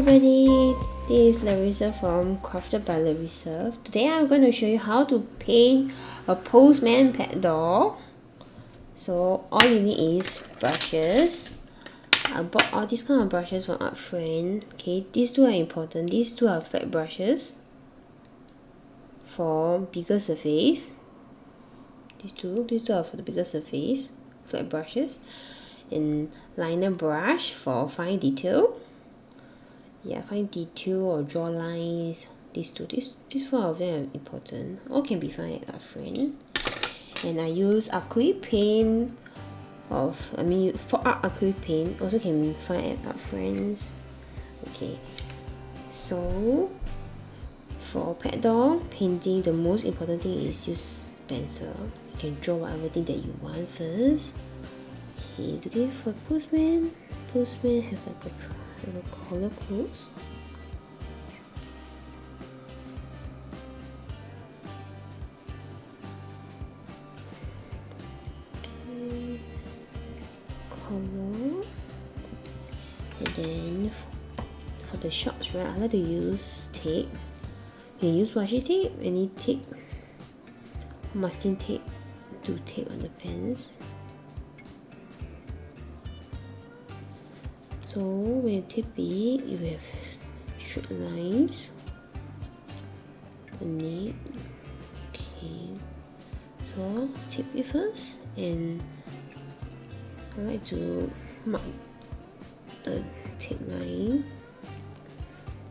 everybody, this is Larissa from Crafted by Larissa. Today I'm going to show you how to paint a postman pet doll. So all you need is brushes. I bought all these kind of brushes from Art Friend. Okay, these two are important. These two are flat brushes for bigger surface. These two are for the bigger surface, flat brushes, and liner brush for fine detail. Yeah, fine detail or draw lines. These four of them are important. All can be found at Art Friend. And I use acrylic paint for art acrylic paint also can find at Art Friends. Okay, so for pet doll painting, the most important thing is use pencil. You can draw whatever thing that you want first. Okay, today for postman have like a collar clothes. Okay, collar, and then for the shorts, right, I like to use tape. You can use washi tape, any tape, masking tape to tape on the pants. So when you tape it, you have straight lines on it. Okay, so tape it first, and I like to mark the tape line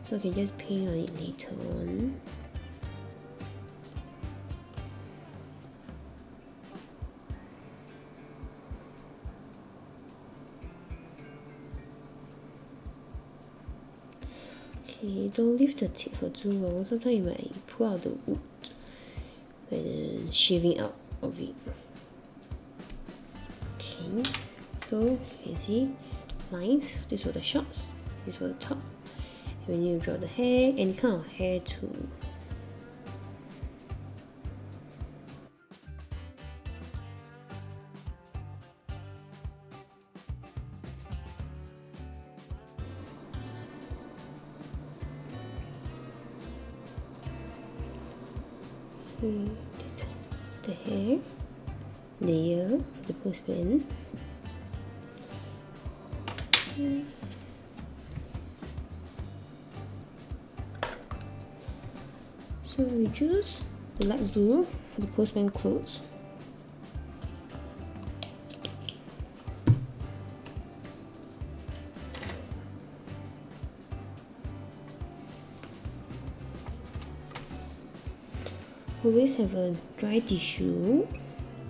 so I can just paint on it later on. Okay, don't leave the tape for too long. Sometimes you might pull out the wood by the shaving out of it. Okay, so you can see lines. This for the shorts, this for the top. And when you draw the hair, any kind of hair too. Okay, the hair layer, the postman. Okay. So we choose the light blue for the postman clothes. Always have a dry tissue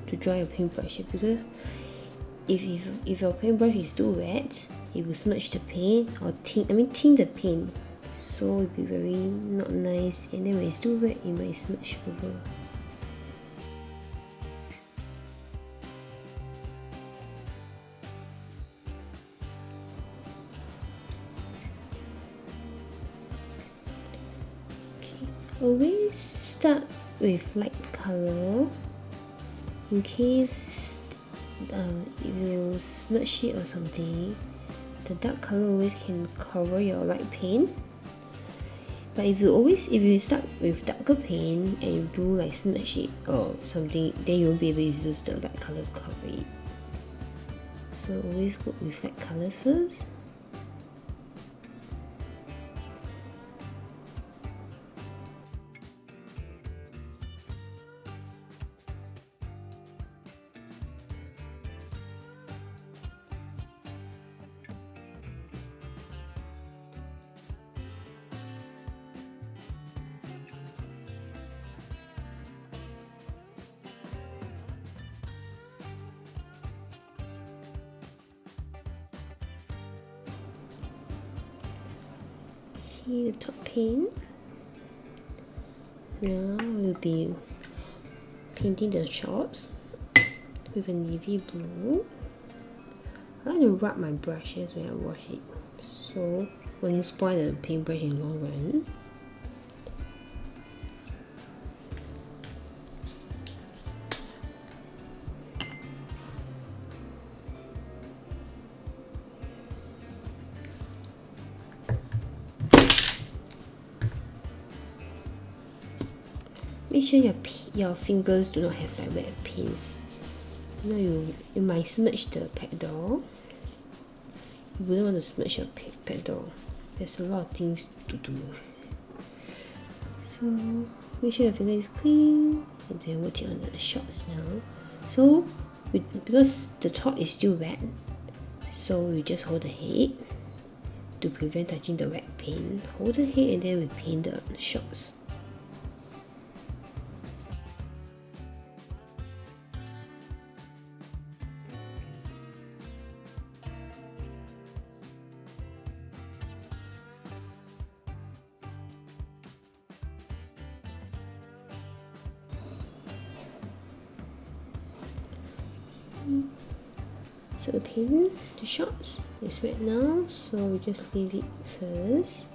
to dry your paintbrush, because if your paintbrush is too wet, it will smudge the paint or tint the paint. So it will be very not nice, and then when it's too wet, it might smudge over. Okay, always start with light color in case if you smudge it or something. The dark color always can cover your light paint. But if you start with darker paint and you do like smudge it or something, then you won't be able to use the light color to cover it. So always work with light colors first. The top paint. Now we'll be painting the shorts with a navy blue. I like to rub my brushes when I wash it, so won't spoil the paintbrush in the long run. make sure your fingers do not have like wet pins. You know, you might smudge the pet doll. You wouldn't want to smudge your pet doll. There's a lot of things to do. So make sure your finger is clean, and then we'll take on the shots now. So because the top is still wet, so we just hold the head to prevent touching the wet paint. Hold the head and then we paint the shots. So the paint, the shots is wet now, so we just leave it first.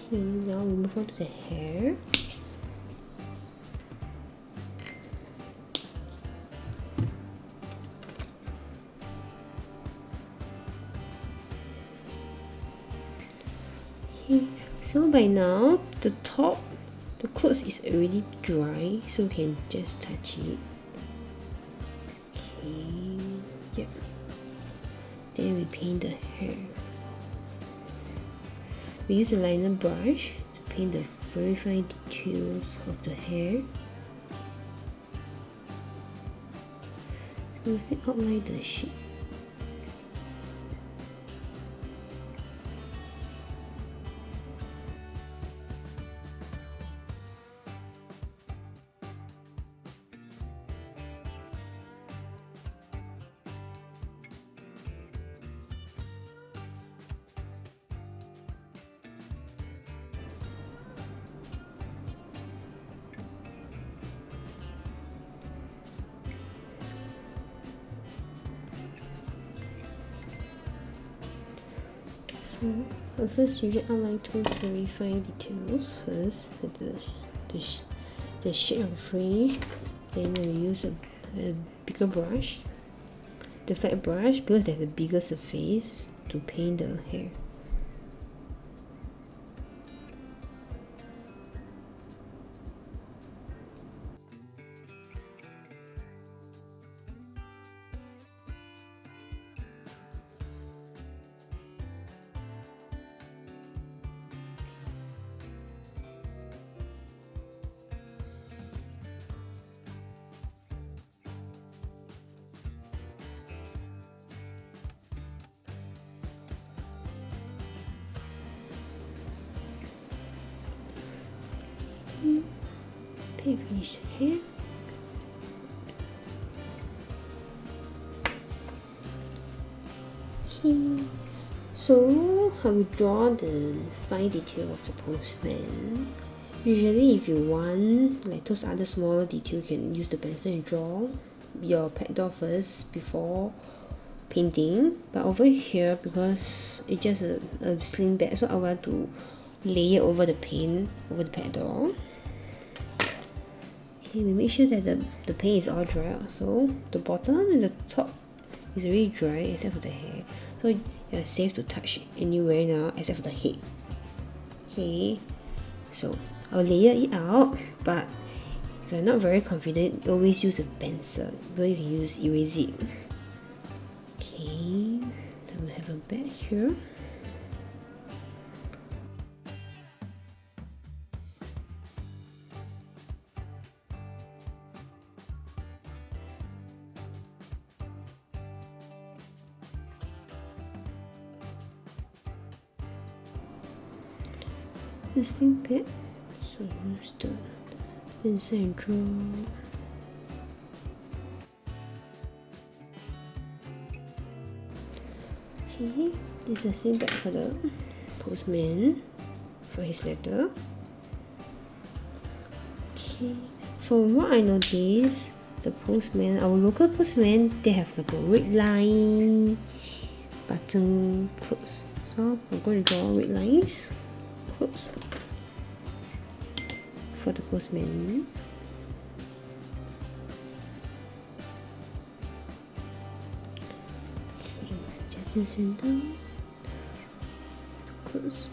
Okay, now we move on to the hair. Okay, so by now the clothes is already dry, so we can just touch it. Okay, yep. Then we paint the hair. We use a liner brush to paint the very fine details of the hair. We outline the shape. So first you just outline two very fine details first, the shape of the fringe. Then you use a bigger brush, the flat brush, because there's a bigger surface, to paint the hair. Okay, finish the hair. Okay, so I will draw the fine detail of the postman. Usually if you want like those other smaller details, you can use the pencil and draw your pet doll first before painting. But over here, because it's just a sling bag, so I want to layer over the paint over the pet doll. Okay, we make sure that the paint is all dry. So the bottom and the top is already dry except for the hair. So you're safe to touch anywhere now except for the head. Okay, so I'll layer it out, but if you're not very confident, always use a pencil. But you can use erase it. Okay, then we have a bag here. The sling pad, so use the pencil and draw. Okay, this is a sling bag for the postman for his letter. Okay, from what I noticed, the postman, our local postman, they have like a red line button clothes. So I'm going to draw red lines clothes for the postman. Okay, just in center. Close.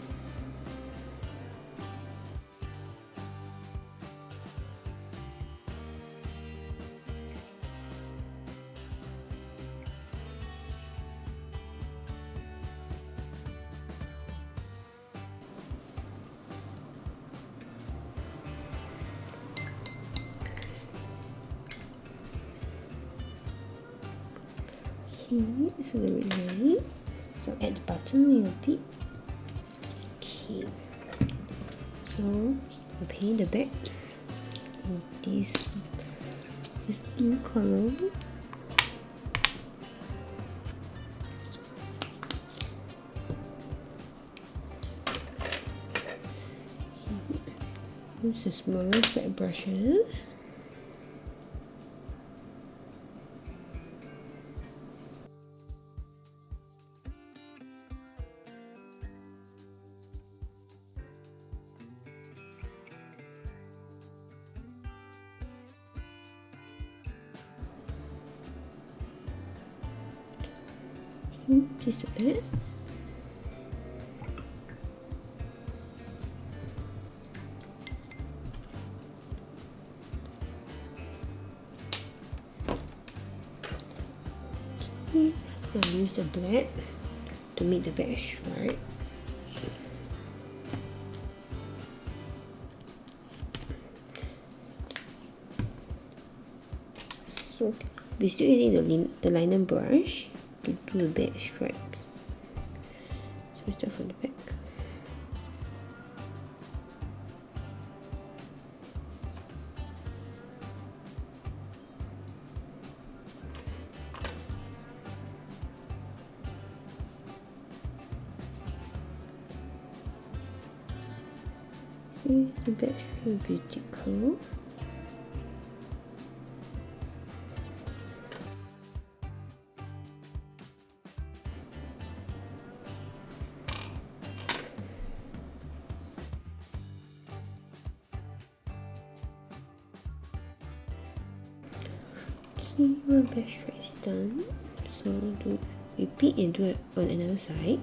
Okay, so the red line. So add the button a little bit. Okay, so we paint the back in this blue color. Okay. Use the smaller flat brushes. Just a bit. Okay, now use the black to make the back stripe. So we're still using the liner brush to do the back stripes. So we start from the back. See, the back stripe will be thicker. Okay, one back stripe is done. So do repeat and do it on another side.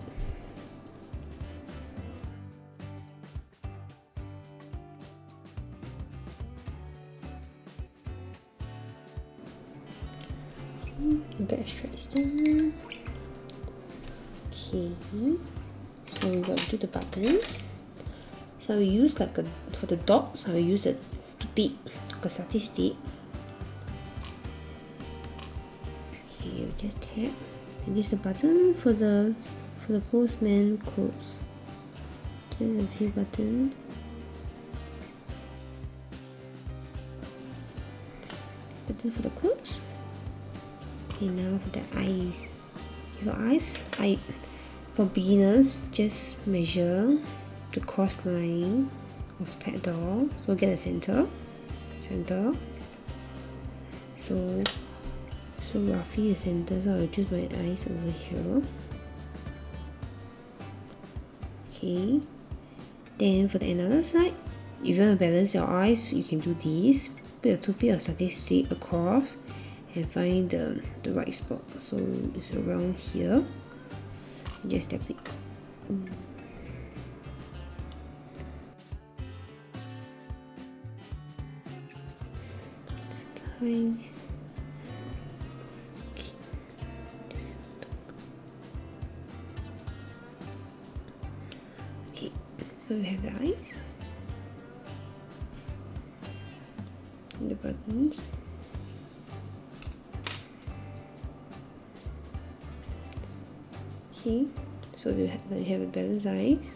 The back stripe is done. Okay, so we got to do the buttons. So we use like a for the dots. I will use a toothpick, like a satay stick. Okay, we just tap. And this is the button for the postman clothes. Just a few buttons. Button for the clothes. And now for the eyes. For eyes, for beginners, just measure the cross line of the Pegdolls. So get a center. So roughly the center. So I'll choose my eyes over here. Okay. Then for the another side, if you want to balance your eyes, you can do this. Put a toothpick or satay stick across and find the right spot. So it's around here. And just tap it. Eyes. Okay, so we have the eyes, and the buttons. Okay, so you have a balanced eyes.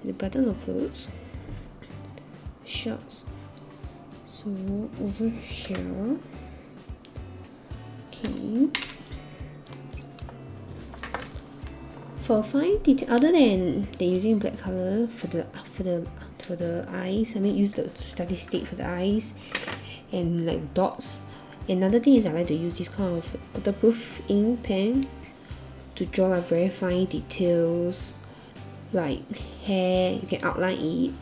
The button will close. Shorts. So over here. Okay. For fine detail, other than using black color for the eyes, I mean use the study stick for the eyes and like dots. Another thing is I like to use this kind of waterproof ink pen to draw like very fine details like hair, you can outline it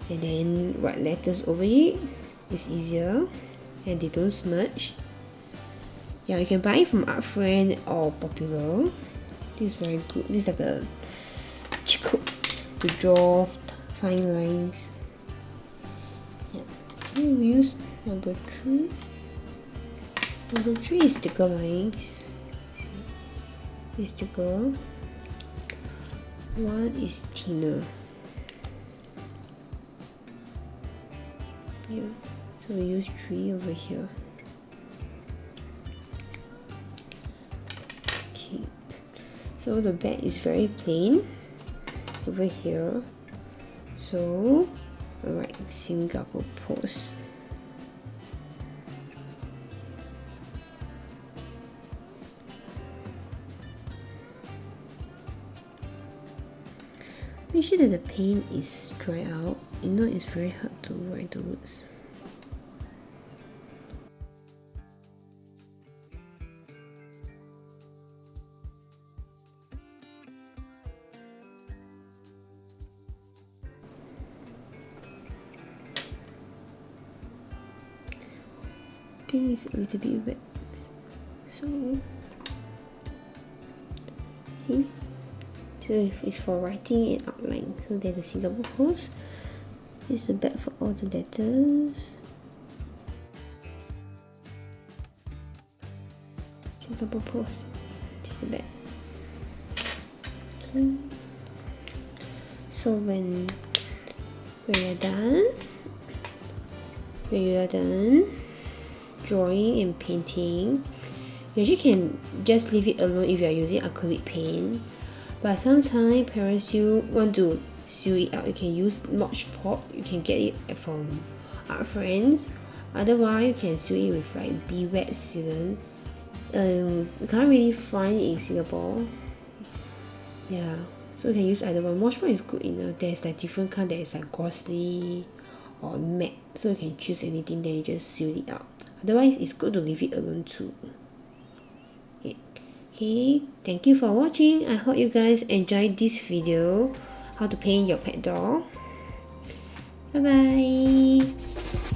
and then write letters over it. It's easier and they don't smudge. Yeah, you can buy it from Art Friend or Popular. This is very good. This is like a cheat code to draw fine lines. Yeah. Okay, we use number 3. Number 3 is sticker lines. See? This sticker. 1 is thinner. Yeah. So we use 3 over here. Okay. So the back is very plain over here. So alright, Singapore Post. Make sure that the paint is dry out, if not it's very hard to write the words. Paint is a little bit wet, so see. So it's for writing and outline. So there's a Singapore Post. This is the back for all the letters. Singapore Post. This is the back. Okay. So when you're done drawing and painting, you actually can just leave it alone if you are using acrylic paint. But sometimes parents still want to seal it out. You can use Mod Podge. You can get it from Art Friends. Otherwise, you can seal it with like Be Wet sealant. You can't really find it in Singapore. Yeah, so you can use either one. Mod Podge is good enough. There's like different kind. There is like glossy or matte. So you can choose anything. Then you just seal it out. Otherwise, it's good to leave it alone too. Okay, thank you for watching. I hope you guys enjoyed this video, how to paint your pet doll. Bye bye.